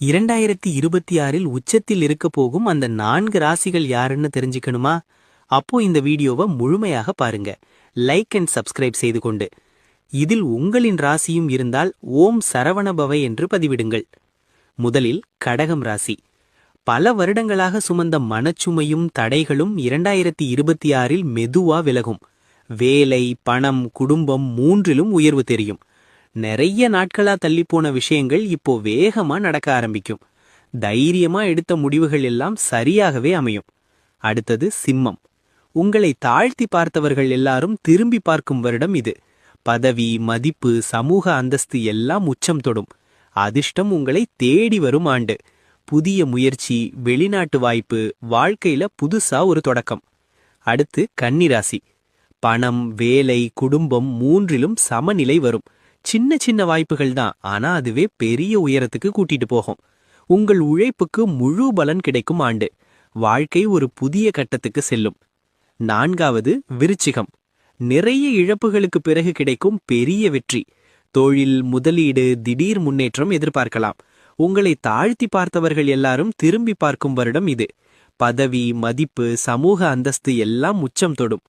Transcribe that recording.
2026இல் உச்சத்தில் இருக்க போகும் அந்த 4 ராசிகள் யாருன்னு தெரிஞ்சுக்கணுமா? அப்போ இந்த வீடியோவை முழுமையாக பாருங்க. லைக் அண்ட் சப்ஸ்கிரைப் செய்து கொண்டு இதில் உங்களின் ராசியும் இருந்தால் ஓம் சரவணபவை என்று பதிவிடுங்கள். முதலில் கடகம் ராசி. பல வருடங்களாக சுமந்த மனச்சுமையும் தடைகளும் 2026இல் மெதுவா விலகும். வேலை, பணம், குடும்பம் மூன்றிலும் உயர்வு தெரியும். நிறைய நாட்களா தள்ளிப்போன விஷயங்கள் இப்போ வேகமா நடக்க ஆரம்பிக்கும். தைரியமா எடுத்த முடிவுகள் எல்லாம் சரியாகவே அமையும். அடுத்தது சிம்மம். உங்களை தாழ்த்தி பார்த்தவர்கள் எல்லாரும் திரும்பி பார்க்கும் வருடம் இது. பதவி, மதிப்பு, சமூக அந்தஸ்து எல்லாம் உச்சம் தொடும். அதிர்ஷ்டம் உங்களை தேடி வரும் ஆண்டு. புதிய முயற்சி, வெளிநாட்டு வாய்ப்பு, வாழ்க்கையில புதுசா ஒரு தொடக்கம். அடுத்து கன்னிராசி. பணம், வேலை, குடும்பம் மூன்றிலும் சமநிலை வரும். சின்ன சின்ன வாய்ப்புகள் தான், ஆனா அதுவே பெரிய உயரத்துக்கு கூட்டிட்டு போகும். உங்கள் உழைப்புக்கு முழு பலன் கிடைக்கும் ஆண்டு. வாழ்க்கை ஒரு புதிய கட்டத்துக்கு செல்லும். நான்காவது விருச்சிகம். நிறைய இழப்புகளுக்கு பிறகு கிடைக்கும் பெரிய வெற்றி. தொழில், முதலீடு, திடீர் முன்னேற்றம் எதிர்பார்க்கலாம். உங்களை தாழ்த்தி பார்த்தவர்கள் எல்லாரும் திரும்பி பார்க்கும் வருடம் இது. பதவி, மதிப்பு, சமூக அந்தஸ்து எல்லாம் உச்சம் தொடும்.